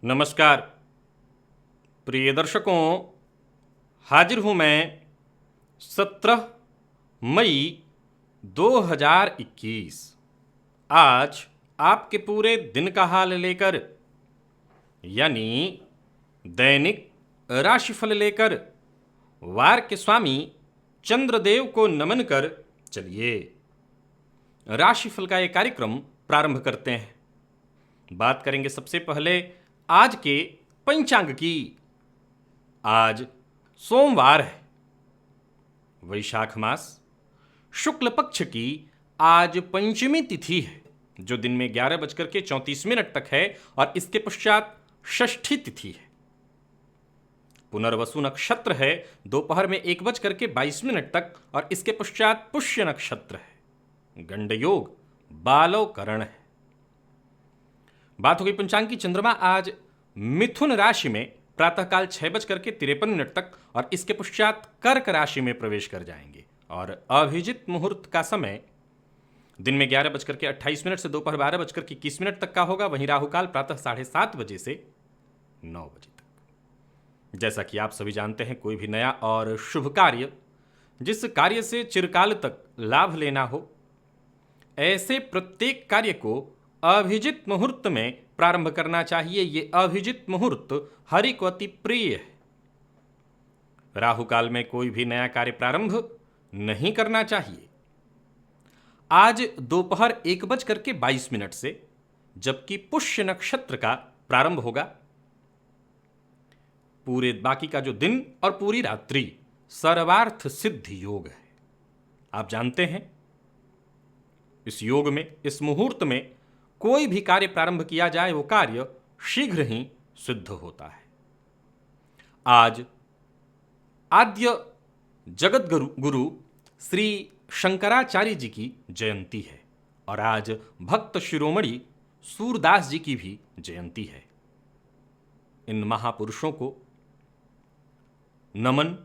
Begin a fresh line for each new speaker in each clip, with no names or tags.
नमस्कार प्रिय दर्शकों, हाजिर हूँ मैं 17 मई 2021। आज आपके पूरे दिन का हाल लेकर, यानी दैनिक राशिफल लेकर वार के स्वामी चंद्रदेव को नमन कर चलिए राशिफल का ये कार्यक्रम प्रारंभ करते हैं। बात करेंगे सबसे पहले आज के पंचांग की। आज सोमवार है, वैशाख मास शुक्ल पक्ष की आज पंचमी तिथि है, जो दिन में 11:34 तक है और इसके पश्चात षष्ठी तिथि है। पुनर्वसु नक्षत्र है दोपहर में 1:22 तक और इसके पश्चात पुष्य नक्षत्र है। गंड योग बालव करण है। बात हो गई पंचांग की। चंद्रमा आज मिथुन राशि में प्रातःकाल 6:53 तक और इसके पश्चात कर्क राशि में प्रवेश कर जाएंगे और अभिजित मुहूर्त का समय दिन में 11:28 से दोपहर 12:21 तक का होगा। वहीं राहुकाल प्रातः 7:30 बजे से 9 बजे तक। जैसा कि आप सभी जानते हैं, कोई भी नया और शुभ कार्य, जिस कार्य से चिरकाल तक लाभ लेना हो, ऐसे प्रत्येक कार्य को अभिजित मुहूर्त में प्रारंभ करना चाहिए। ये अभिजित मुहूर्त हरि को अति प्रिय है। राहु काल में कोई भी नया कार्य प्रारंभ नहीं करना चाहिए। आज दोपहर 1:22 से जबकि पुष्य नक्षत्र का प्रारंभ होगा। पूरे बाकी का जो दिन और पूरी रात्रि सर्वार्थ सिद्ध योग है। आप जानते हैं, इस योग में, इस मुहूर्त में कोई भी कार्य प्रारंभ किया जाए, वो कार्य शीघ्र ही सिद्ध होता है। आज आद्य जगत गुरु श्री शंकराचार्य जी की जयंती है और आज भक्त शिरोमणि सूरदास जी की भी जयंती है। इन महापुरुषों को नमन।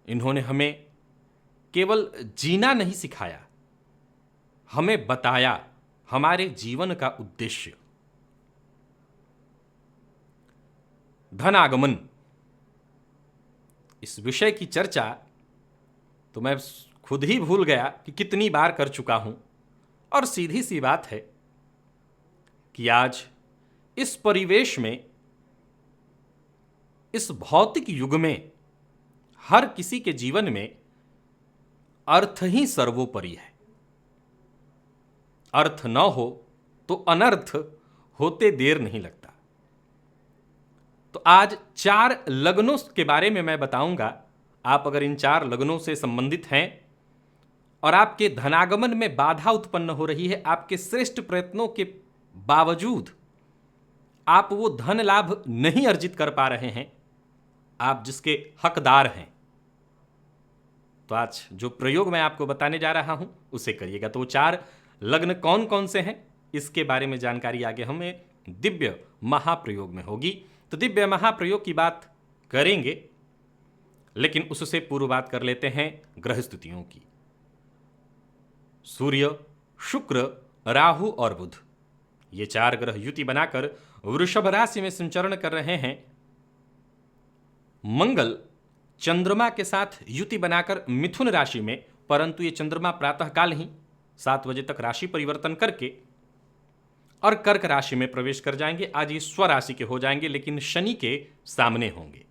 इन्होंने हमें केवल जीना नहीं सिखाया, हमें बताया हमारे जीवन का उद्देश्य। धनागमन, इस विषय की चर्चा तो मैं खुद ही भूल गया कि कितनी बार कर चुका हूं। और सीधी सी बात है कि आज इस परिवेश में, इस भौतिक युग में, हर किसी के जीवन में अर्थ ही सर्वोपरि है। अर्थ न हो तो अनर्थ होते देर नहीं लगता। तो आज 4 लग्नों के बारे में मैं बताऊंगा। आप अगर इन 4 लग्नों से संबंधित हैं और आपके धनागमन में बाधा उत्पन्न हो रही है, आपके श्रेष्ठ प्रयत्नों के बावजूद आप वो धन लाभ नहीं अर्जित कर पा रहे हैं, आप जिसके हकदार हैं, तो आज जो प्रयोग मैं आपको बताने जा रहा हूं उसे करिएगा। तो वो 4 लग्न कौन कौन से हैं, इसके बारे में जानकारी आगे हमें दिव्य महाप्रयोग में होगी। तो दिव्य महाप्रयोग की बात करेंगे, लेकिन उससे पूर्व बात कर लेते हैं ग्रह स्थितियों की। सूर्य, शुक्र, राहु और बुध, ये 4 ग्रह युति बनाकर वृषभ राशि में संचरण कर रहे हैं। मंगल चंद्रमा के साथ युति बनाकर मिथुन राशि में, परंतु ये चंद्रमा प्रातःकाल ही 7 बजे तक राशि परिवर्तन करके और कर्क राशि में प्रवेश कर जाएंगे। आज ये स्वराशि के हो जाएंगे, लेकिन शनि के सामने होंगे।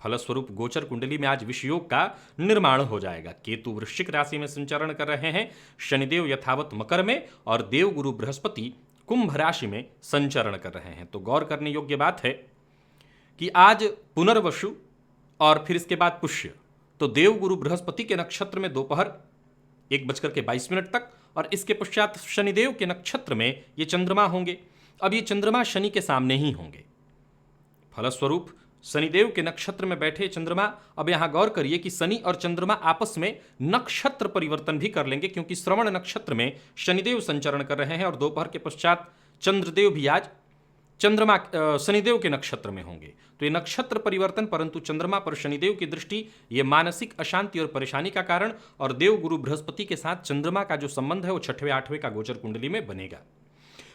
फलस्वरूप गोचर कुंडली में आज विषयोग का निर्माण हो जाएगा। केतु वृश्चिक राशि में संचरण कर रहे हैं, शनिदेव यथावत मकर में और देवगुरु बृहस्पति कुंभ राशि में संचरण कर रहे हैं। तो गौर करने योग्य बात है कि आज पुनर्वसु और फिर इसके बाद पुष्य, तो देवगुरु बृहस्पति के नक्षत्र में दोपहर 1:22 तक और इसके पश्चात शनिदेव के नक्षत्र में ये चंद्रमा होंगे। अब ये चंद्रमा शनि के सामने ही होंगे। फलस्वरूप शनिदेव के नक्षत्र में बैठे चंद्रमा, अब यहां गौर करिए कि शनि और चंद्रमा आपस में नक्षत्र परिवर्तन भी कर लेंगे, क्योंकि श्रवण नक्षत्र में शनिदेव संचरण कर रहे हैं और दोपहर के पश्चात चंद्रदेव भी आज शनिदेव के नक्षत्र में होंगे। तो ये नक्षत्र परिवर्तन, परंतु चंद्रमा पर शनिदेव की दृष्टि, ये मानसिक अशांति और परेशानी का कारण, और देव गुरु बृहस्पति के साथ चंद्रमा का जो संबंध है वो 6वें 8वें का गोचर कुंडली में बनेगा।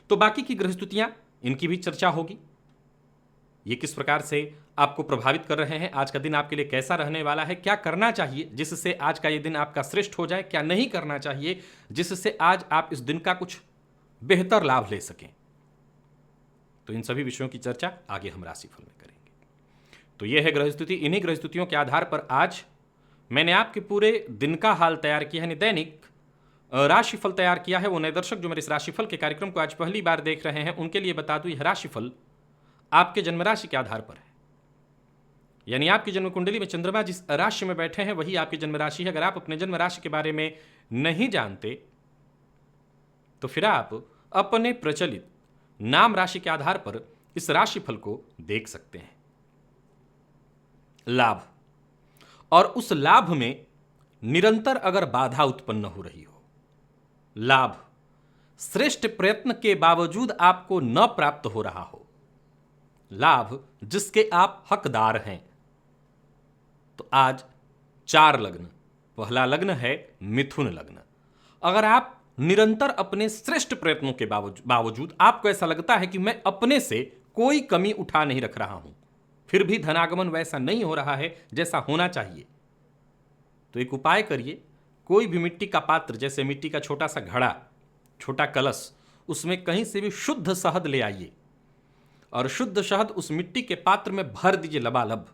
तो बाकी की ग्रह स्थितियां, इनकी भी चर्चा होगी। ये किस प्रकार से आपको प्रभावित कर रहे हैं, आज का दिन आपके लिए कैसा रहने वाला है, क्या करना चाहिए जिससे आज का ये दिन आपका श्रेष्ठ हो जाए, क्या नहीं करना चाहिए जिससे आज आप इस दिन का कुछ बेहतर लाभ ले सकें। तो इन सभी विषयों की चर्चा आगे हम राशिफल में करेंगे। तो यह है ग्रह स्थिति। इन्हीं ग्रह स्थितियों के आधार पर आज मैंने आपके पूरे दिन का हाल तैयार किया है, दैनिक राशिफल तैयार किया है। वो नए दर्शक जो मेरे इस राशिफल के कार्यक्रम को आज पहली बार देख रहे हैं, उनके लिए बता दूं, यह राशिफल आपके जन्म राशि के आधार पर है। यानी आपकी जन्म कुंडली में चंद्रमा जिस राशि में बैठे हैं वही आपकी जन्म राशि है। अगर आप अपने जन्म राशि के बारे में नहीं जानते तो फिर आप अपने प्रचलित नाम राशि के आधार पर इस राशिफल को देख सकते हैं। लाभ, और उस लाभ में निरंतर अगर बाधा उत्पन्न हो रही हो, लाभ श्रेष्ठ प्रयत्न के बावजूद आपको न प्राप्त हो रहा हो, लाभ जिसके आप हकदार हैं, तो आज 4 लग्न, पहला लग्न है मिथुन लग्न। अगर आप निरंतर अपने श्रेष्ठ प्रयत्नों के बावजूद आपको ऐसा लगता है कि मैं अपने से कोई कमी उठा नहीं रख रहा हूं, फिर भी धनागमन वैसा नहीं हो रहा है जैसा होना चाहिए, तो एक उपाय करिए। कोई भी मिट्टी का पात्र, जैसे मिट्टी का छोटा सा घड़ा, छोटा कलश, उसमें कहीं से भी शुद्ध शहद ले आइए और शुद्ध शहद उस मिट्टी के पात्र में भर दीजिए लबालब,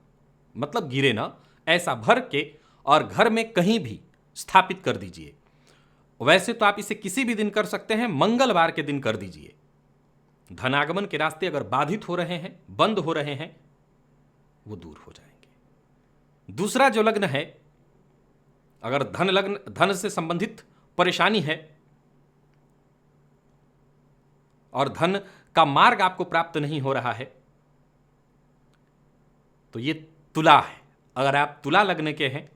मतलब गिरे ना, ऐसा भर के और घर में कहीं भी स्थापित कर दीजिए। वैसे तो आप इसे किसी भी दिन कर सकते हैं, मंगलवार के दिन कर दीजिए। धनागमन के रास्ते अगर बाधित हो रहे हैं, बंद हो रहे हैं, वो दूर हो जाएंगे। दूसरा जो लग्न है, अगर धन से संबंधित परेशानी है और धन का मार्ग आपको प्राप्त नहीं हो रहा है, तो ये तुला है। अगर आप तुला लग्न के हैं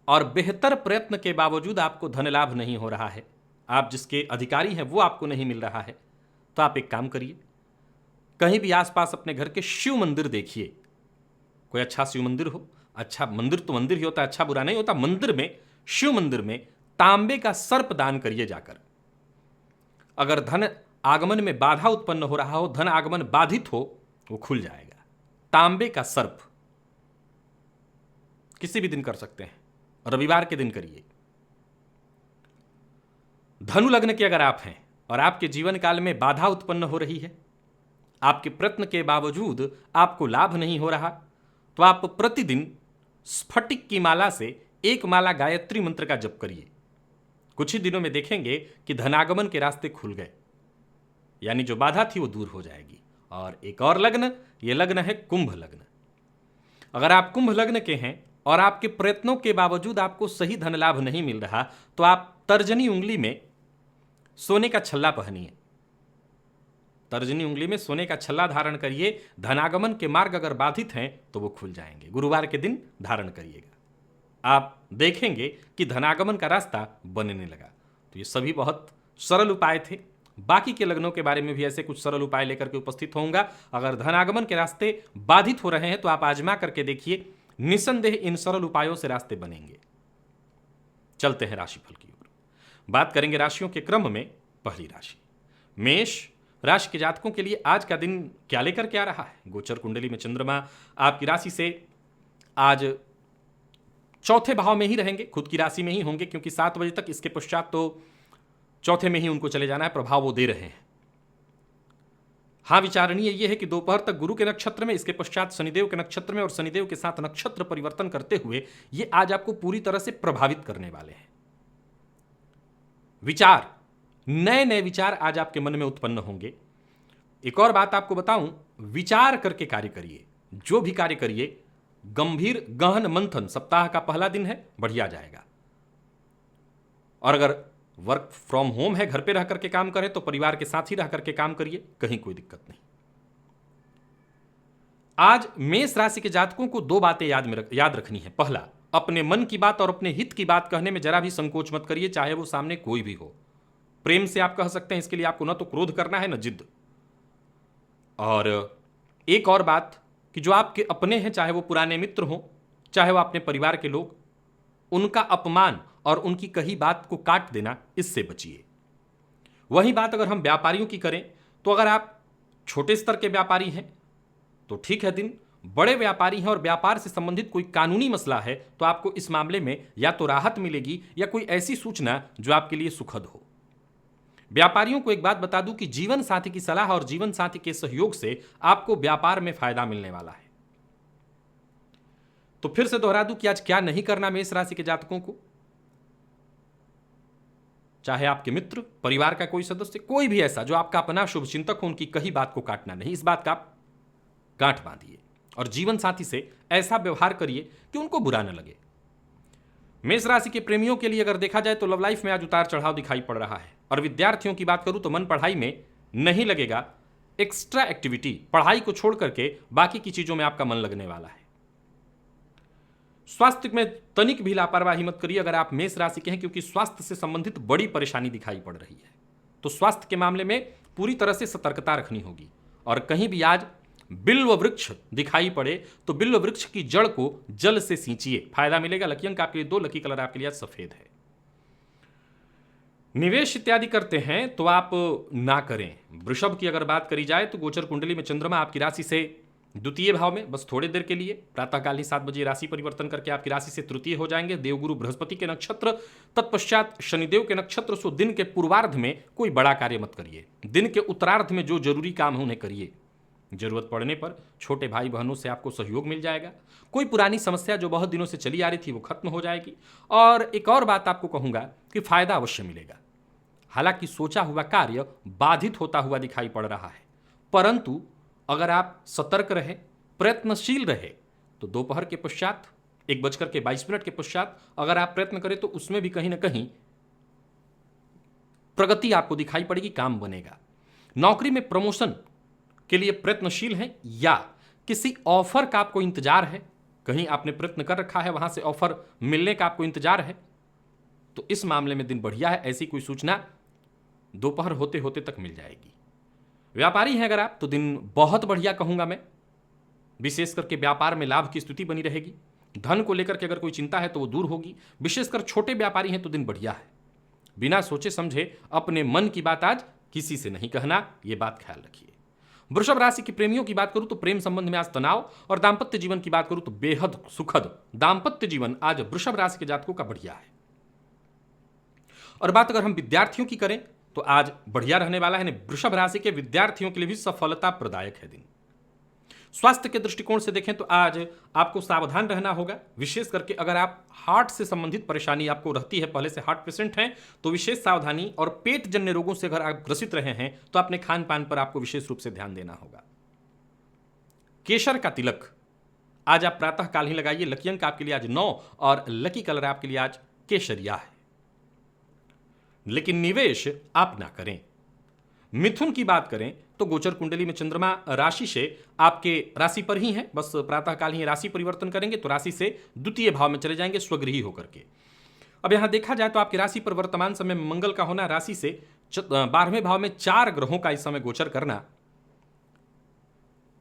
और बेहतर प्रयत्न के बावजूद आपको धन लाभ नहीं हो रहा है, आप जिसके अधिकारी हैं वो आपको नहीं मिल रहा है, तो आप एक काम करिए, कहीं भी आसपास अपने घर के शिव मंदिर देखिए, कोई अच्छा शिव मंदिर हो। अच्छा मंदिर तो मंदिर ही होता है, अच्छा बुरा नहीं होता। मंदिर में, शिव मंदिर में तांबे का सर्प दान करिए जाकर। अगर धन आगमन में बाधा उत्पन्न हो रहा हो, धन आगमन बाधित हो, वो खुल जाएगा। तांबे का सर्प किसी भी दिन कर सकते हैं, रविवार के दिन करिए। धनु लग्न के अगर आप हैं और आपके जीवन काल में बाधा उत्पन्न हो रही है, आपके प्रयत्न के बावजूद आपको लाभ नहीं हो रहा, तो आप प्रतिदिन स्फटिक की माला से 1 माला गायत्री मंत्र का जप करिए। कुछ ही दिनों में देखेंगे कि धनागमन के रास्ते खुल गए, यानी जो बाधा थी वो दूर हो जाएगी। और एक और लग्न, ये लग्न है कुंभ लग्न। अगर आप कुंभ लग्न के हैं और आपके प्रयत्नों के बावजूद आपको सही धन लाभ नहीं मिल रहा, तो आप तर्जनी उंगली में सोने का छल्ला पहनिए। तर्जनी उंगली में सोने का छल्ला धारण करिए। धनागमन के मार्ग अगर बाधित हैं तो वो खुल जाएंगे। गुरुवार के दिन धारण करिएगा, आप देखेंगे कि धनागमन का रास्ता बनने लगा। तो ये सभी बहुत सरल उपाय थे। बाकी के लग्नों के बारे में भी ऐसे कुछ सरल उपाय लेकर के उपस्थित होऊंगा। अगर धनागमन के रास्ते बाधित हो रहे हैं तो आप आजमा करके देखिए, निसंदेह इन सरल उपायों से रास्ते बनेंगे। चलते हैं राशिफल की ओर। बात करेंगे राशियों के क्रम में। पहली राशि मेष राशि के जातकों के लिए आज का दिन क्या लेकर के आ रहा है। गोचर कुंडली में चंद्रमा आपकी राशि से आज चौथे भाव में ही रहेंगे, खुद की राशि में ही होंगे, क्योंकि 7 बजे तक इसके पश्चात तो चौथे में ही उनको चले जाना है, प्रभाव वो दे रहे हैं। हाँ, विचारणीय यह है कि दोपहर तक गुरु के नक्षत्र में, इसके पश्चात शनिदेव के नक्षत्र में, और शनिदेव के साथ नक्षत्र परिवर्तन करते हुए ये आज आपको पूरी तरह से प्रभावित करने वाले हैं। विचार, नए नए विचार आज आपके मन में उत्पन्न होंगे। एक और बात आपको बताऊं, विचार करके कार्य करिए। जो भी कार्य करिए, गंभीर गहन मंथन, सप्ताह का पहला दिन है, बढ़िया जाएगा। और अगर वर्क फ्रॉम होम है, घर पे रह करके काम करें, तो परिवार के साथ ही रह करके काम करिए, कहीं कोई दिक्कत नहीं। आज मेष राशि के जातकों को 2 बातें याद रखनी है। पहला, अपने मन की बात और अपने हित की बात कहने में जरा भी संकोच मत करिए, चाहे वो सामने कोई भी हो। प्रेम से आप कह सकते हैं, इसके लिए आपको न तो क्रोध करना है न जिद। और एक और बात कि जो आपके अपने हैं, चाहे वो पुराने मित्र हों, चाहे वो अपने परिवार के लोग, उनका अपमान और उनकी कही बात को काट देना, इससे बचिए। वही बात अगर हम व्यापारियों की करें तो अगर आप छोटे स्तर के व्यापारी हैं तो ठीक है दिन, बड़े व्यापारी हैं और व्यापार से संबंधित कोई कानूनी मसला है तो आपको इस मामले में या तो राहत मिलेगी या कोई ऐसी सूचना जो आपके लिए सुखद हो। व्यापारियों को एक बात बता दूं कि जीवन साथी की सलाह और जीवन साथी के सहयोग से आपको व्यापार में फायदा मिलने वाला है। तो फिर से दोहरा दूं कि आज क्या नहीं करना मेष राशि के जातकों को। चाहे आपके मित्र, परिवार का कोई सदस्य, कोई भी ऐसा जो आपका अपना शुभचिंतक हो, उनकी कही बात को काटना नहीं। इस बात का आप गांठ बांधिए और जीवन साथी से ऐसा व्यवहार करिए कि उनको बुरा न लगे। मेष राशि के प्रेमियों के लिए अगर देखा जाए तो लव लाइफ में आज उतार चढ़ाव दिखाई पड़ रहा है। और विद्यार्थियों की बात करूं तो मन पढ़ाई में नहीं लगेगा। एक्स्ट्रा एक्टिविटी, पढ़ाई को छोड़ करके बाकी की चीजों में आपका मन लगने वाला है। स्वास्थ्य में तनिक भी लापरवाही मत करिए अगर आप मेष राशि के हैं, क्योंकि स्वास्थ्य से संबंधित बड़ी परेशानी दिखाई पड़ रही है। तो स्वास्थ्य के मामले में पूरी तरह से सतर्कता रखनी होगी। और कहीं भी आज बिल्व वृक्ष दिखाई पड़े तो बिल्व वृक्ष की जड़ को जल से सींचिए, फायदा मिलेगा। लकी अंक आपके लिए 2, लकी कलर आपके लिए आज सफेद है। निवेश इत्यादि करते हैं तो आप ना करें। वृषभ की अगर बात करी जाए तो गोचर कुंडली में चंद्रमा आपकी राशि से द्वितीय भाव में बस थोड़ी देर के लिए प्रातःकाल ही 7 बजे राशि परिवर्तन करके आपकी राशि से तृतीय हो जाएंगे। देवगुरु बृहस्पति के नक्षत्र, तत्पश्चात शनिदेव के नक्षत्र। सो दिन के पूर्वार्ध में कोई बड़ा कार्य मत करिए। दिन के उत्तरार्ध में जो जरूरी काम है उन्हें करिए। जरूरत पड़ने पर छोटे भाई बहनों से आपको सहयोग मिल जाएगा। कोई पुरानी समस्या जो बहुत दिनों से चली आ रही थी वो खत्म हो जाएगी। और एक और बात आपको कहूंगा कि फायदा अवश्य मिलेगा। हालांकि सोचा हुआ कार्य बाधित होता हुआ दिखाई पड़ रहा है, परंतु अगर आप सतर्क रहे, प्रयत्नशील रहे तो दोपहर के पश्चात 1:22 के पश्चात अगर आप प्रयत्न करें तो उसमें भी कहीं ना कहीं प्रगति आपको दिखाई पड़ेगी, काम बनेगा। नौकरी में प्रमोशन के लिए प्रयत्नशील हैं या किसी ऑफर का आपको इंतजार है, कहीं आपने प्रयत्न कर रखा है वहां से ऑफर मिलने का आपको इंतजार है, तो इस मामले में दिन बढ़िया है। ऐसी कोई सूचना दोपहर होते होते तक मिल जाएगी। व्यापारी हैं अगर आप तो दिन बहुत बढ़िया कहूंगा मैं। विशेष करके व्यापार में लाभ की स्थिति बनी रहेगी। धन को लेकर के अगर कोई चिंता है तो वो दूर होगी। विशेषकर छोटे व्यापारी हैं तो दिन बढ़िया है। बिना सोचे समझे अपने मन की बात आज किसी से नहीं कहना, यह बात ख्याल रखिए। वृषभ राशि के प्रेमियों की बात करूं तो प्रेम संबंध में आज तनाव, और दाम्पत्य जीवन की बात करूं तो बेहद सुखद दाम्पत्य जीवन आज वृषभ राशि के जातकों का बढ़िया है। और बात अगर हम विद्यार्थियों की करें तो आज बढ़िया रहने वाला है। वृषभ राशि के विद्यार्थियों के लिए भी सफलता प्रदायक है दिन। स्वास्थ्य के दृष्टिकोण से देखें तो आज आपको सावधान रहना होगा। विशेष करके अगर आप हार्ट से संबंधित परेशानी आपको रहती है, पहले से हार्ट पेशेंट हैं तो विशेष सावधानी, और पेट जन्य रोगों से अगर आप ग्रसित रहे हैं तो अपने खान पान पर आपको विशेष रूप से ध्यान देना होगा। केशर का तिलक आज आप प्रातः काल ही लगाइए। लकी अंक आपके लिए आज 9 और लकी कलर आपके लिए आज केसरिया है। लेकिन निवेश आप ना करें। मिथुन की बात करें तो गोचर कुंडली में चंद्रमा राशि से आपके राशि पर ही है, बस प्रातःकाल ही राशि परिवर्तन करेंगे तो राशि से द्वितीय भाव में चले जाएंगे स्वगृही होकर के। अब यहां देखा जाए तो आपकी राशि पर वर्तमान समय में मंगल का होना, राशि से 12वें भाव में 4 ग्रहों का इस समय गोचर करना।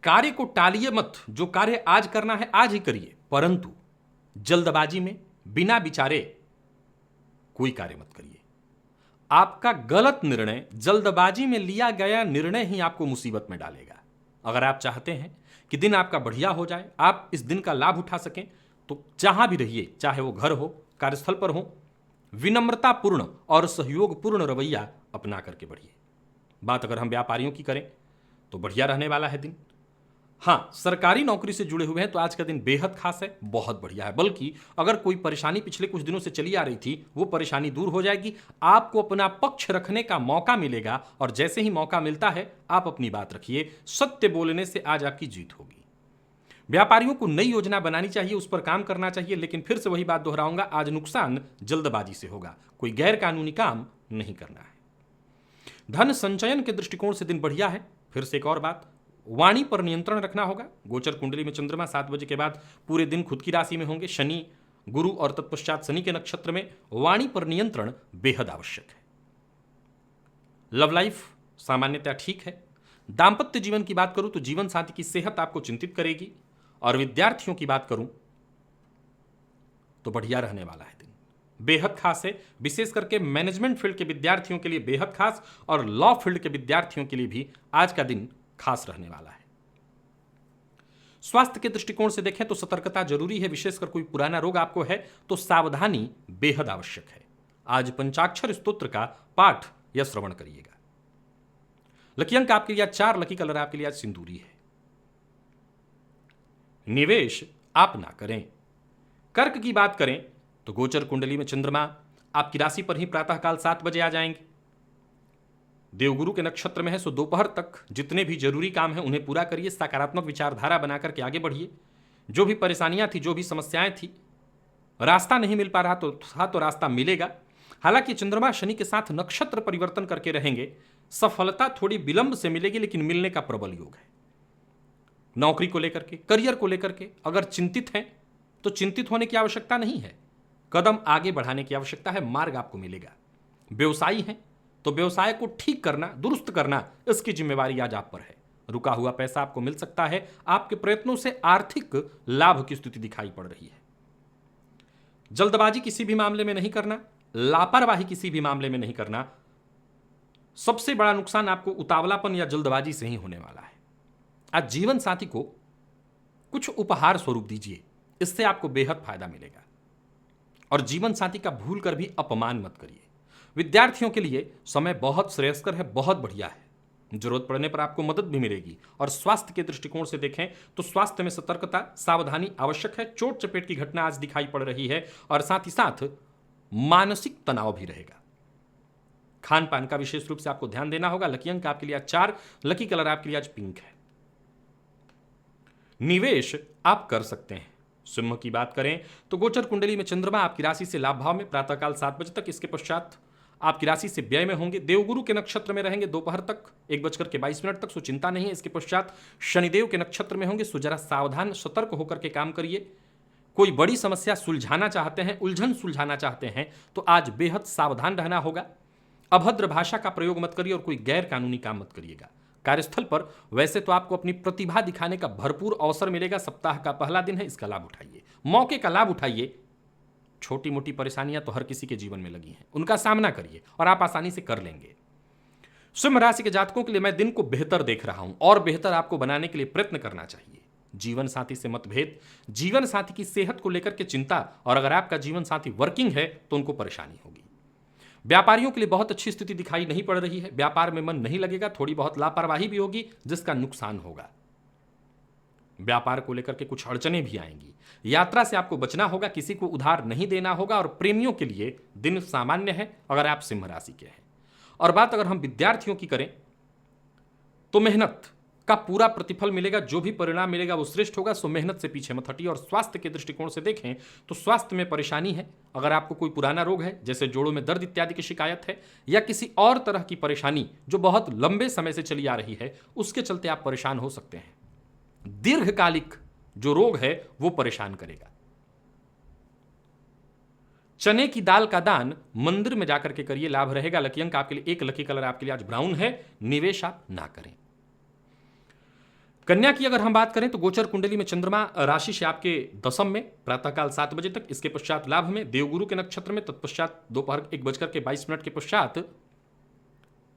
कार्य को टालिए मत। जो कार्य आज करना है आज ही करिए, परंतु जल्दबाजी में बिना विचारे कोई कार्य मत करिए। आपका गलत निर्णय, जल्दबाजी में लिया गया निर्णय ही आपको मुसीबत में डालेगा। अगर आप चाहते हैं कि दिन आपका बढ़िया हो जाए, आप इस दिन का लाभ उठा सकें, तो जहां भी रहिए, चाहे वो घर हो, कार्यस्थल पर हो, विनम्रतापूर्ण और सहयोगपूर्ण रवैया अपना करके बढ़िए। बात अगर हम व्यापारियों की करें तो बढ़िया रहने वाला है दिन। हाँ, सरकारी नौकरी से जुड़े हुए हैं तो आज का दिन बेहद खास है, बहुत बढ़िया है। बल्कि अगर कोई परेशानी पिछले कुछ दिनों से चली आ रही थी वो परेशानी दूर हो जाएगी। आपको अपना पक्ष रखने का मौका मिलेगा और जैसे ही मौका मिलता है आप अपनी बात रखिए। सत्य बोलने से आज आपकी जीत होगी। व्यापारियों को नई योजना बनानी चाहिए, उस पर काम करना चाहिए, लेकिन फिर से वही बात दोहराऊंगा, आज नुकसान जल्दबाजी से होगा। कोई गैर कानूनी काम नहीं करना है। धन संचयन के दृष्टिकोण से दिन बढ़िया है। फिर से एक और बात, वाणी पर नियंत्रण रखना होगा। गोचर कुंडली में चंद्रमा 7 बजे के बाद पूरे दिन खुद की राशि में होंगे। शनि, गुरु और तत्पश्चात शनि के नक्षत्र में वाणी पर नियंत्रण बेहद आवश्यक है। लव लाइफ सामान्यतः ठीक है। दाम्पत्य जीवन की बात करूं तो जीवन साथी की सेहत आपको चिंतित करेगी, और विद्यार्थियों की बात करूं तो बढ़िया रहने वाला है दिन। बेहद खास है, विशेष करके मैनेजमेंट फील्ड के विद्यार्थियों के लिए बेहद खास और लॉ फील्ड के विद्यार्थियों के लिए भी आज का दिन खास रहने वाला है। स्वास्थ्य के दृष्टिकोण से देखें तो सतर्कता जरूरी है, विशेषकर कोई पुराना रोग आपको है तो सावधानी बेहद आवश्यक है। आज पंचाक्षर स्तोत्र का पाठ या श्रवण करिएगा। लकी अंक आपके लिए आज 4, लकी कलर आपके लिए आज सिंदूरी है। निवेश आप ना करें। कर्क की बात करें तो गोचर कुंडली में चंद्रमा आपकी राशि पर ही प्रातःकाल 7 बजे आ जाएंगे। देवगुरु के नक्षत्र में है, सो दोपहर तक जितने भी जरूरी काम हैं उन्हें पूरा करिए। सकारात्मक विचारधारा बनाकर के आगे बढ़िए। जो भी परेशानियां थी, जो भी समस्याएं थी, रास्ता नहीं मिल पा रहा तो रास्ता मिलेगा। हालांकि चंद्रमा शनि के साथ नक्षत्र परिवर्तन करके रहेंगे, सफलता थोड़ी विलंब से मिलेगी लेकिन मिलने का प्रबल योग है। नौकरी को लेकर के, करियर को लेकर के अगर चिंतित हैं तो चिंतित होने की आवश्यकता नहीं है, कदम आगे बढ़ाने की आवश्यकता है, मार्ग आपको मिलेगा। व्यवसायी हैं तो व्यवसाय को ठीक करना, दुरुस्त करना, इसकी जिम्मेवारी आज आप पर है। रुका हुआ पैसा आपको मिल सकता है। आपके प्रयत्नों से आर्थिक लाभ की स्थिति दिखाई पड़ रही है। जल्दबाजी किसी भी मामले में नहीं करना, लापरवाही किसी भी मामले में नहीं करना। सबसे बड़ा नुकसान आपको उतावलापन या जल्दबाजी से ही होने वाला है। आज जीवन साथी को कुछ उपहार स्वरूप दीजिए, इससे आपको बेहद फायदा मिलेगा। और जीवन साथी का भूल कर भी अपमान मत करिए। विद्यार्थियों के लिए समय बहुत श्रेयस्कर है, बहुत बढ़िया है। जरूरत पड़ने पर आपको मदद भी मिलेगी। और स्वास्थ्य के दृष्टिकोण से देखें तो स्वास्थ्य में सतर्कता, सावधानी आवश्यक है। चोट चपेट की घटना आज दिखाई पड़ रही है और साथ ही साथ मानसिक तनाव भी रहेगा। खान पान का विशेष रूप से आपको ध्यान देना होगा। लकी अंक आपके लिए आज 4, लकी कलर आपके लिए आज पिंक है। निवेश आप कर सकते हैं। सिंह की बात करें तो गोचर कुंडली में चंद्रमा आपकी राशि से लाभ भाव में प्रातःकाल 7 बजे तक, इसके पश्चात आपकी राशि से व्यय में होंगे। देवगुरु के नक्षत्र में रहेंगे दोपहर तक 1:22 तक, सो चिंता नहीं है। इसके पश्चात शनिदेव के नक्षत्र में होंगे, सो जरा सावधान सतर्क होकर के काम करिए। कोई बड़ी समस्या सुलझाना चाहते हैं, उलझन सुलझाना चाहते हैं तो आज बेहद सावधान रहना होगा। अभद्र भाषा का प्रयोग मत करिए और कोई गैर कानूनी काम मत करिएगा। कार्यस्थल पर वैसे तो आपको अपनी प्रतिभा दिखाने का भरपूर अवसर मिलेगा। सप्ताह का पहला दिन है, इसका लाभ उठाइए, मौके का लाभ उठाइए। छोटी मोटी परेशानियां तो हर किसी के जीवन में लगी हैं, उनका सामना करिए और आप आसानी से कर लेंगे। सिंह राशि के जातकों के लिए मैं दिन को बेहतर देख रहा हूं और बेहतर आपको बनाने के लिए प्रयत्न करना चाहिए। जीवन साथी से मतभेद, जीवन साथी की सेहत को लेकर के चिंता, और अगर आपका जीवन साथी वर्किंग है तो उनको परेशानी होगी। व्यापारियों के लिए बहुत अच्छी स्थिति दिखाई नहीं पड़ रही है। व्यापार में मन नहीं लगेगा, थोड़ी बहुत लापरवाही भी होगी जिसका नुकसान होगा। व्यापार को लेकर के कुछ अड़चनें भी आएंगी। यात्रा से आपको बचना होगा, किसी को उधार नहीं देना होगा। और प्रेमियों के लिए दिन सामान्य है अगर आप सिंह राशि के हैं। और बात अगर हम विद्यार्थियों की करें तो मेहनत का पूरा प्रतिफल मिलेगा। जो भी परिणाम मिलेगा वो श्रेष्ठ होगा, सो मेहनत से पीछे मत हटिए। और स्वास्थ्य के दृष्टिकोण से देखें तो स्वास्थ्य में परेशानी है। अगर आपको कोई पुराना रोग है, जैसे जोड़ों में दर्द इत्यादि की शिकायत है, या किसी और तरह की परेशानी जो बहुत लंबे समय से चली आ रही है, उसके चलते आप परेशान हो सकते हैं। दीर्घकालिक जो रोग है वो परेशान करेगा। चने की दाल का दान मंदिर में जाकर के करिए, लाभ रहेगा। लकी अंक आपके लिए 1, लकी कलर आपके लिए आज ब्राउन है। निवेश आप ना करें। कन्या की अगर हम बात करें तो गोचर कुंडली में चंद्रमा राशि से आपके दशम में प्रातःकाल 7 बजे तक, इसके पश्चात लाभ में देवगुरु के नक्षत्र में, तत्पश्चात दोपहर 1:22 के पश्चात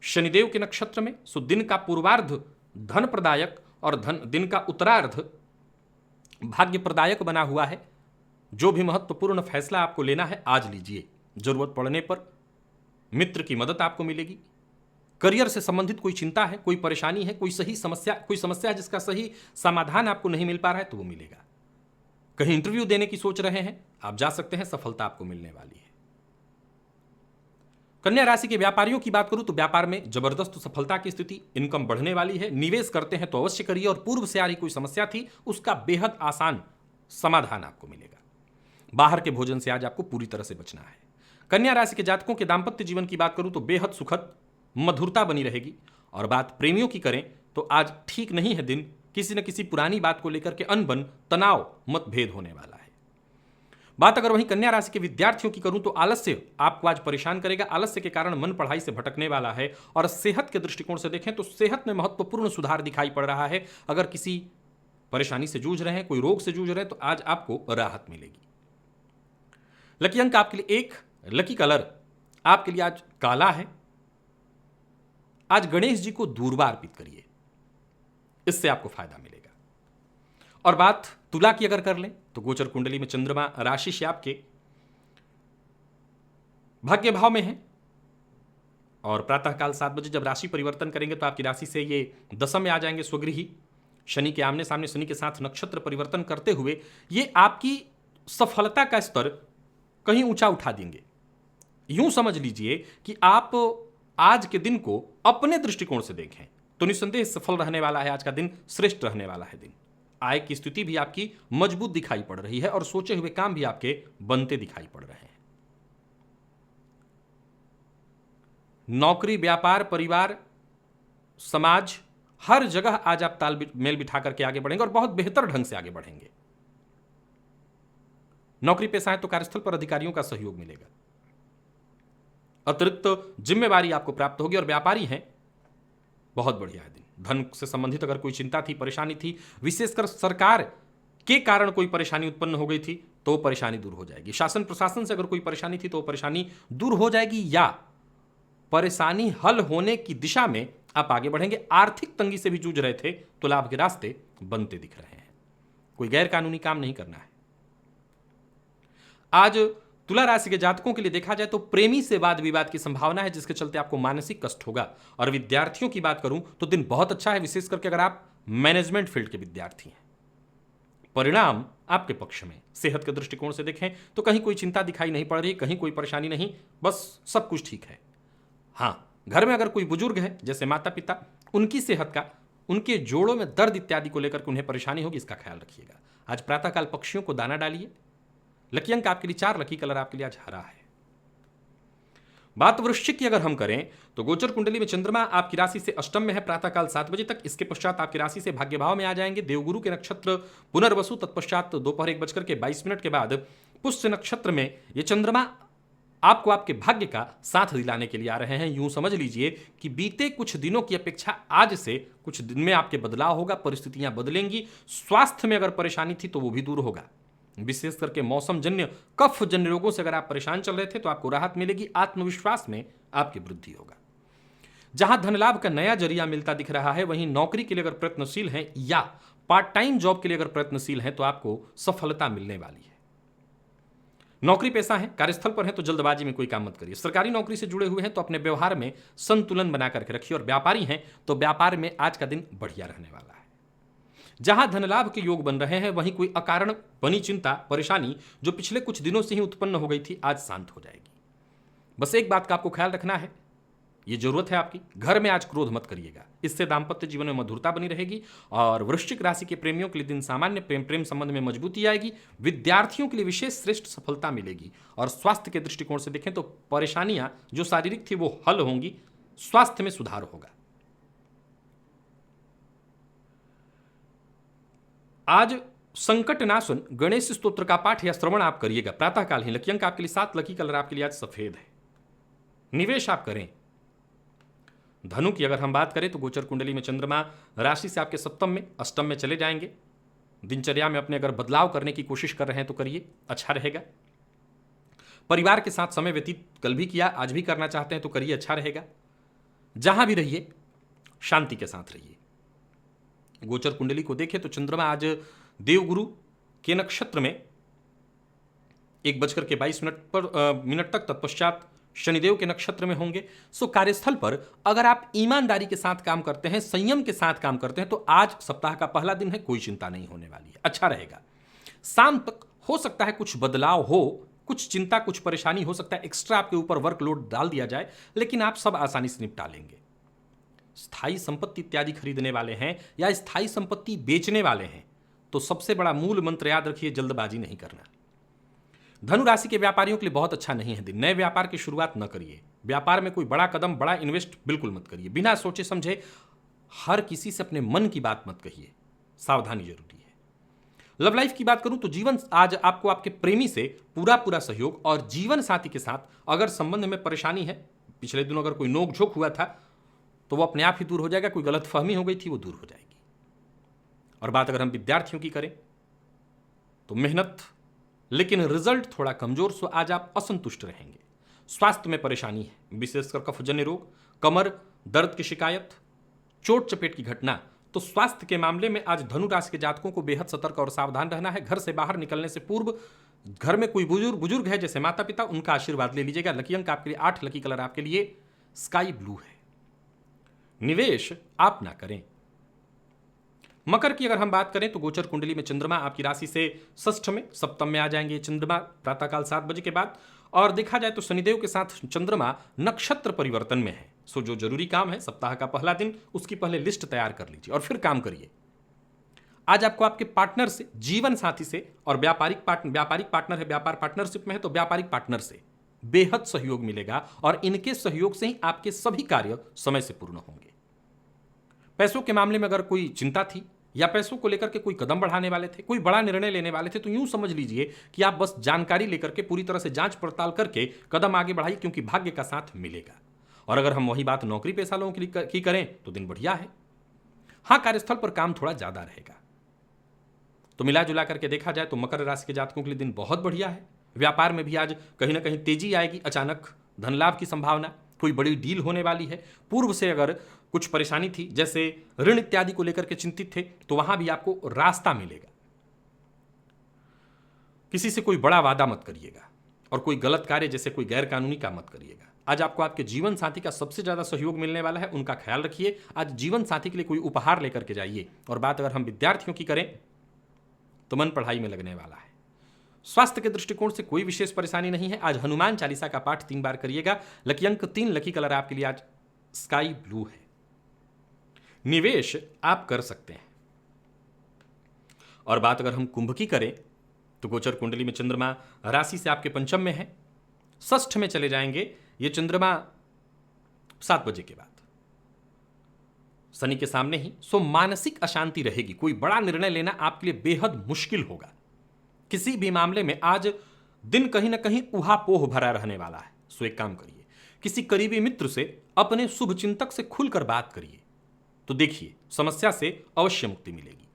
शनिदेव के नक्षत्र में। सो दिन का पूर्वार्ध धन प्रदायक और दिन का उत्तरार्ध भाग्य प्रदायक बना हुआ है। जो भी महत्वपूर्ण फैसला आपको लेना है आज लीजिए। जरूरत पड़ने पर मित्र की मदद आपको मिलेगी। करियर से संबंधित कोई चिंता है, कोई परेशानी है, कोई समस्या है जिसका सही समाधान आपको नहीं मिल पा रहा है तो वो मिलेगा। कहीं इंटरव्यू देने की सोच रहे हैं, आप जा सकते हैं, सफलता आपको मिलने वाली है। कन्या राशि के व्यापारियों की बात करूं तो व्यापार में जबरदस्त सफलता की स्थिति, इनकम बढ़ने वाली है। निवेश करते हैं तो अवश्य करिए। और पूर्व से आ रही कोई समस्या थी उसका बेहद आसान समाधान आपको मिलेगा। बाहर के भोजन से आज आपको पूरी तरह से बचना है। कन्या राशि के जातकों के दाम्पत्य जीवन की बात करूं तो बेहद सुखद मधुरता बनी रहेगी। और बात प्रेमियों की करें तो आज ठीक नहीं है दिन। किसी न किसी पुरानी बात को लेकर के अनबन, तनाव, मतभेद होने वाला है। बात अगर वहीं कन्या राशि के विद्यार्थियों की करूं तो आलस्य आपको आज परेशान करेगा। आलस्य के कारण मन पढ़ाई से भटकने वाला है। और सेहत के दृष्टिकोण से देखें तो सेहत में महत्वपूर्ण सुधार दिखाई पड़ रहा है। अगर किसी परेशानी से जूझ रहे हैं, कोई रोग से जूझ रहे हैं तो आज आपको राहत मिलेगी। लकी अंक आपके लिए 1, लकी कलर आपके लिए आज काला है। आज गणेश जी को दूर्वा अर्पित करिए, इससे आपको फायदा मिलेगा। और बात तुला की अगर कर लें तो गोचर कुंडली में चंद्रमा राशि से आपके भाग्य भाव में है और प्रातःकाल 7 बजे जब राशि परिवर्तन करेंगे तो आपकी राशि से ये दशम में आ जाएंगे स्वगृही। शनि के आमने सामने शनि के साथ नक्षत्र परिवर्तन करते हुए ये आपकी सफलता का स्तर कहीं ऊंचा उठा देंगे। यूं समझ लीजिए कि आप आज के दिन को अपने दृष्टिकोण से देखें तो निस्संदेह सफल रहने वाला है। आज का दिन श्रेष्ठ रहने वाला है दिन। आय की स्थिति भी आपकी मजबूत दिखाई पड़ रही है और सोचे हुए काम भी आपके बनते दिखाई पड़ रहे हैं। नौकरी, व्यापार, परिवार, समाज, हर जगह आज आप तालमेल बिठा करके आगे बढ़ेंगे और बहुत बेहतर ढंग से आगे बढ़ेंगे। नौकरी पेशा है तो कार्यस्थल पर अधिकारियों का सहयोग मिलेगा, अतिरिक्त जिम्मेवारी आपको प्राप्त होगी। और व्यापारी हैं, बहुत बढ़िया है दिन। धन से संबंधित अगर कोई चिंता थी, परेशानी थी, विशेषकर सरकार के कारण कोई परेशानी उत्पन्न हो गई थी तो परेशानी दूर हो जाएगी। शासन प्रशासन से अगर कोई परेशानी थी तो परेशानी दूर हो जाएगी या परेशानी हल होने की दिशा में आप आगे बढ़ेंगे। आर्थिक तंगी से भी जूझ रहे थे तो लाभ के रास्ते बनते दिख रहे हैं। कोई गैर कानूनी काम नहीं करना है। आज तुला राशि के जातकों के लिए देखा जाए तो प्रेमी से वाद विवाद की संभावना है, जिसके चलते आपको मानसिक कष्ट होगा। और विद्यार्थियों की बात करूं तो दिन बहुत अच्छा है, विशेष करके अगर आप मैनेजमेंट फील्ड के विद्यार्थी हैं। परिणाम आपके पक्ष में। सेहत के दृष्टिकोण से देखें तो कहीं कोई चिंता दिखाई नहीं पड़ रही, कहीं कोई परेशानी नहीं, बस सब कुछ ठीक है। हाँ, घर में अगर कोई बुजुर्ग है जैसे माता पिता, उनकी सेहत का, उनके जोड़ों में दर्द इत्यादि को लेकर उन्हें परेशानी होगी, इसका ख्याल रखिएगा। आज प्रातःकाल पक्षियों को दाना डालिए। लकी अंक आपके लिए 4, लकी कलर आपके लिए आज हरा है। बात वृश्चिक की अगर हम करें तो गोचर कुंडली में चंद्रमा आपकी राशि से अष्टम में है प्रातःकाल 7 बजे तक। इसके पश्चात आपकी राशि से भाग्य भाव में आ जाएंगे। देवगुरु के नक्षत्र पुनर्वसु, तत्पश्चात दोपहर 1:22 के बाद पुष्य नक्षत्र में ये चंद्रमा आपको आपके भाग्य का साथ दिलाने के लिए आ रहे हैं। यूं समझ लीजिए कि बीते कुछ दिनों की अपेक्षा आज से कुछ दिन में आपके बदलाव होगा, परिस्थितियां बदलेंगी। स्वास्थ्य में अगर परेशानी थी तो वो भी दूर होगा। विशेष करके मौसम जन्य, कफ जन्य रोगों से अगर आप परेशान चल रहे थे तो आपको राहत मिलेगी। आत्मविश्वास में आपकी वृद्धि होगा। जहां धन लाभ का नया जरिया मिलता दिख रहा है, वहीं नौकरी के लिए अगर प्रयत्नशील हैं या पार्ट टाइम जॉब के लिए अगर प्रयत्नशील हैं तो आपको सफलता मिलने वाली है। नौकरी पेशा है, कार्यस्थल पर है तो जल्दबाजी में कोई काम मत करिए। सरकारी नौकरी से जुड़े हुए हैं तो अपने व्यवहार में संतुलन बना करके रखिए। और व्यापारी हैं तो व्यापार में आज का दिन बढ़िया रहने वाला है। जहां धन लाभ के योग बन रहे हैं, वहीं कोई अकारण बनी चिंता, परेशानी जो पिछले कुछ दिनों से ही उत्पन्न हो गई थी, आज शांत हो जाएगी। बस एक बात का आपको ख्याल रखना है, ये जरूरत है आपकी, घर में आज क्रोध मत करिएगा, इससे दाम्पत्य जीवन में मधुरता बनी रहेगी। और वृश्चिक राशि के प्रेमियों के लिए दिन सामान्य प्रेम संबंध में मजबूती आएगी। विद्यार्थियों के लिए विशेष श्रेष्ठ सफलता मिलेगी। और स्वास्थ्य के दृष्टिकोण से देखें तो परेशानियां जो शारीरिक थी वो हल होंगी, स्वास्थ्य में सुधार होगा। आज संकट नाशन गणेश स्तोत्र का पाठ या श्रवण आप करिएगा प्रातःकाल ही। लकी अंक आपके लिए 7, लकी कलर आपके लिए आज सफेद है। निवेश आप करें। धनु की अगर हम बात करें तो गोचर कुंडली में चंद्रमा राशि से आपके सप्तम में, अष्टम में चले जाएंगे। दिनचर्या में अपने अगर बदलाव करने की कोशिश कर रहे हैं तो करिए, अच्छा रहेगा। परिवार के साथ समय व्यतीत कल भी किया, आज भी करना चाहते हैं तो करिए, अच्छा रहेगा। जहां भी रहिए शांति के साथ रहिए। गोचर कुंडली को देखें तो चंद्रमा आज देवगुरु के नक्षत्र में 1:22 तक, तत्पश्चात शनिदेव के नक्षत्र में होंगे। सो कार्यस्थल पर अगर आप ईमानदारी के साथ काम करते हैं, संयम के साथ काम करते हैं तो आज सप्ताह का पहला दिन है, कोई चिंता नहीं होने वाली है, अच्छा रहेगा। शाम तक हो सकता है कुछ बदलाव हो, कुछ चिंता, कुछ परेशानी हो सकता है, एक्स्ट्रा आपके ऊपर वर्कलोड डाल दिया जाए, लेकिन आप सब आसानी से निपटा लेंगे। स्थायी संपत्ति इत्यादि खरीदने वाले हैं या स्थायी संपत्ति बेचने वाले हैं तो सबसे बड़ा मूल मंत्र याद रखिए, जल्दबाजी नहीं करना। धनु राशि के व्यापारियों के लिए बहुत अच्छा नहीं है दिन। नए व्यापार की शुरुआत न करिए। व्यापार में कोई बड़ा कदम, बड़ा इन्वेस्ट बिल्कुल मत करिए। बिना सोचे समझे हर किसी से अपने मन की बात मत कहिए, सावधानी जरूरी है। लव लाइफ की बात करूं तो जीवन आज आपको आपके प्रेमी से पूरा सहयोग, और जीवन साथी के साथ अगर संबंध में परेशानी है, पिछले दिनों अगर कोई नोक-झोंक हुआ था तो वो अपने आप ही दूर हो जाएगा। कोई गलतफहमी हो गई थी वो दूर हो जाएगी। और बात अगर हम विद्यार्थियों की करें तो मेहनत, लेकिन रिजल्ट थोड़ा कमजोर, सो आज आप असंतुष्ट रहेंगे। स्वास्थ्य में परेशानी है, विशेषकर कफजन्य रोग, कमर दर्द की शिकायत, चोट चपेट की घटना। तो स्वास्थ्य के मामले में आज धनु राशि के जातकों को बेहद सतर्क और सावधान रहना है। घर से बाहर निकलने से पूर्व घर में कोई बुजुर्ग है जैसे माता पिता, उनका आशीर्वाद ले लीजिएगा। लकी अंक आपके लिए 8, लकी कलर आपके लिए स्काई ब्लू है। निवेश आप ना करें। मकर की अगर हम बात करें तो गोचर कुंडली में चंद्रमा आपकी राशि से षष्ठ में, सप्तम में आ जाएंगे चंद्रमा प्रातःकाल 7 बजे के बाद। और देखा जाए तो शनिदेव के साथ चंद्रमा नक्षत्र परिवर्तन में है। सो जो जरूरी काम है सप्ताह का पहला दिन, उसकी पहले लिस्ट तैयार कर लीजिए और फिर काम करिए। आज आपको आपके पार्टनर से, जीवन साथी से, और व्यापारिक पार्टनर है, व्यापार पार्टनरशिप में है तो व्यापारिक पार्टनर से बेहद सहयोग मिलेगा और इनके सहयोग से ही आपके सभी कार्य समय से पूर्ण होंगे। पैसों के मामले में अगर कोई चिंता थी या पैसों को लेकर के कोई कदम बढ़ाने वाले थे, कोई बड़ा निर्णय लेने वाले थे, तो यूं समझ लीजिए कि आप बस जानकारी लेकर के पूरी तरह से जांच पड़ताल करके कदम आगे बढ़ाइए, क्योंकि भाग्य का साथ मिलेगा। और अगर हम वही बात नौकरी पेशा लोगों की करें तो दिन बढ़िया है। हाँ, कार्यस्थल पर काम थोड़ा ज्यादा रहेगा। तो मिला जुला करके देखा जाए तो मकर राशि के जातकों के लिए दिन बहुत बढ़िया है। व्यापार में भी आज कहीं ना कहीं तेजी आएगी, अचानक धन लाभ की संभावना, कोई बड़ी डील होने वाली है। पूर्व से अगर कुछ परेशानी थी, जैसे ऋण इत्यादि को लेकर के चिंतित थे, तो वहां भी आपको रास्ता मिलेगा। किसी से कोई बड़ा वादा मत करिएगा और कोई गलत कार्य जैसे कोई गैर कानूनी काम मत करिएगा। आज आपको आपके जीवन साथी का सबसे ज्यादा सहयोग मिलने वाला है, उनका ख्याल रखिए। आज जीवन साथी के लिए कोई उपहार लेकर के जाइए। और बात अगर हम विद्यार्थियों की करें तो मन पढ़ाई में लगने वाला है। स्वास्थ्य के दृष्टिकोण से कोई विशेष परेशानी नहीं है। आज हनुमान चालीसा का पाठ 3 बार करिएगा। लकी अंक 3, लकी कलर आपके लिए आज स्काई ब्लू है। निवेश आप कर सकते हैं। और बात अगर हम कुंभ की करें तो गोचर कुंडली में चंद्रमा राशि से आपके पंचम में है, षष्ठ में चले जाएंगे ये चंद्रमा 7 बजे के बाद, शनि के सामने ही। सो मानसिक अशांति रहेगी, कोई बड़ा निर्णय लेना आपके लिए बेहद मुश्किल होगा। किसी भी मामले में आज दिन कहीं ना कहीं उहापोह भरा रहने वाला है। सो एक काम करिए, किसी करीबी मित्र से, अपने शुभ चिंतक से खुलकर बात करिए, तो देखिए समस्या से अवश्य मुक्ति मिलेगी।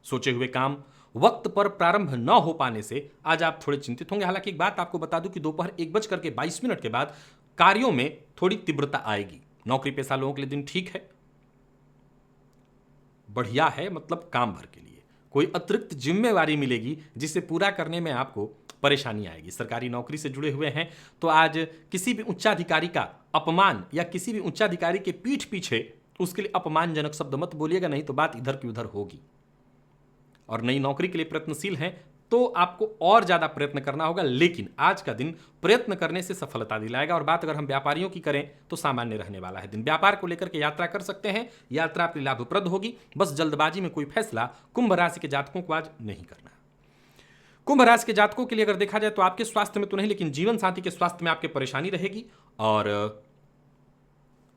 सोचे हुए काम वक्त पर प्रारंभ न हो पाने से आज आप थोड़े चिंतित होंगे। हालांकि एक बात आपको बता दूं कि दोपहर 1:22 के बाद कार्यों में थोड़ी तीव्रता आएगी। नौकरी पेशा लोगों के लिए दिन ठीक है, बढ़िया है, मतलब काम भर के लिए कोई अतिरिक्त जिम्मेवारी मिलेगी जिसे पूरा करने में आपको परेशानी आएगी। सरकारी नौकरी से जुड़े हुए हैं तो आज किसी भी उच्चाधिकारी का अपमान या किसी भी उच्चाधिकारी के पीठ पीछे उसके लिए अपमानजनक शब्द मत बोलिएगा, नहीं तो बात इधर की उधर होगी। और नई नौकरी के लिए प्रयत्नशील हैं तो आपको और ज्यादा प्रयत्न करना होगा, लेकिन आज का दिन प्रयत्न करने से सफलता दिलाएगा। और बात अगर हम व्यापारियों की करें तो सामान्य रहने वाला है दिन। व्यापार को लेकर के यात्रा कर सकते हैं, यात्रा आपके लाभप्रद होगी। बस जल्दबाजी में कोई फैसला कुंभ राशि के जातकों को आज नहीं करना। कुंभ राशि के जातकों के लिए अगर देखा जाए तो आपके स्वास्थ्य में तो नहीं, लेकिन जीवन साथी के स्वास्थ्य में आपके परेशानी रहेगी। और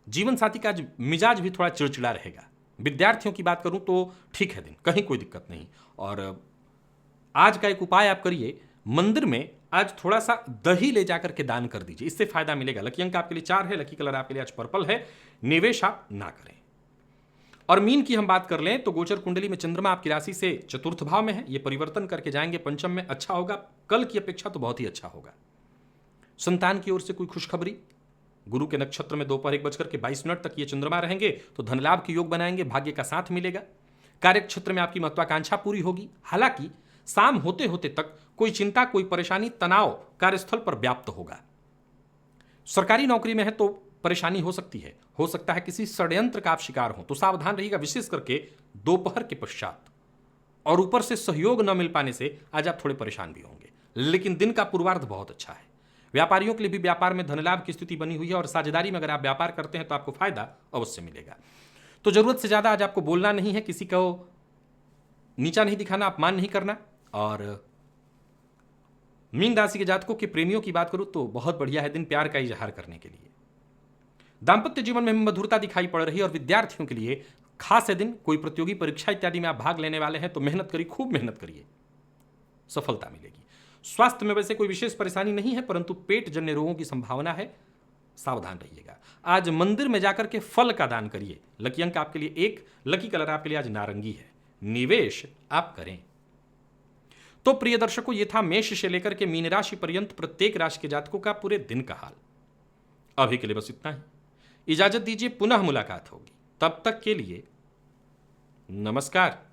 जीवन साथी का आज मिजाज भी थोड़ा चिड़चिड़ा रहेगा। विद्यार्थियों की बात करूं तो ठीक है दिन, कहीं कोई दिक्कत नहीं। और आज का एक उपाय आप करिए, मंदिर में आज थोड़ा सा दही ले जाकर के दान कर दीजिए, इससे फायदा मिलेगा। लकी अंक आपके लिए 4 है, लकी कलर आपके लिए आज पर्पल है। निवेश आप ना करें। और मीन की हम बात कर लें तो गोचर कुंडली में चंद्रमा आपकी राशि से चतुर्थ भाव में है, ये परिवर्तन करके जाएंगे पंचम में। अच्छा होगा, कल की अपेक्षा तो बहुत ही अच्छा होगा। संतान की ओर से कोई खुशखबरी, गुरु के नक्षत्र में दोपहर 1:22 तक ये चंद्रमा रहेंगे तो धन लाभ के योग बनाएंगे, भाग्य का साथ मिलेगा। कार्यक्षेत्र में आपकी महत्वाकांक्षा पूरी होगी। हालांकि शाम होते होते तक कोई चिंता, कोई परेशानी, तनाव कार्यस्थल पर व्याप्त होगा। सरकारी नौकरी में है तो परेशानी हो सकती है, हो सकता है किसी षड्यंत्र का आप शिकार हो, तो सावधान रहिएगा, विशेष करके दोपहर के पश्चात। और ऊपर से सहयोग न मिल पाने से आज आप थोड़े परेशान भी होंगे, लेकिन दिन का पूर्वार्ध बहुत अच्छा है। व्यापारियों के लिए भी व्यापार में धनलाभ की स्थिति बनी हुई है और साझेदारी में अगर आप व्यापार करते हैं तो आपको फायदा अवश्य मिलेगा। तो जरूरत से ज्यादा आज आपको बोलना नहीं है, किसी को नीचा नहीं दिखाना, अपमान नहीं करना। और मीन राशि के जातकों के प्रेमियों की बात करूं तो बहुत बढ़िया है दिन प्यार का इजहार करने के लिए। दांपत्य जीवन में मधुरता दिखाई पड़ रही है। और विद्यार्थियों के लिए खास है दिन, कोई प्रतियोगी परीक्षा इत्यादि में आप भाग लेने वाले हैं तो मेहनत करिए, खूब मेहनत करिए, सफलता मिलेगी। स्वास्थ्य में वैसे कोई विशेष परेशानी नहीं है, परंतु पेट जन्य रोगों की संभावना है, सावधान रहिएगा। आज मंदिर में जाकर के फल का दान करिए। लकी अंक आपके लिए 1, लकी कलर आपके लिए आज नारंगी है। निवेश आप करें तो प्रिय दर्शकों, ये था मेष से लेकर के मीन राशि पर्यंत प्रत्येक राशि के जातकों का पूरे दिन का हाल। अभी के लिए बस इतना ही। इजाजत दीजिए, पुनः मुलाकात होगी। तब तक के लिए नमस्कार।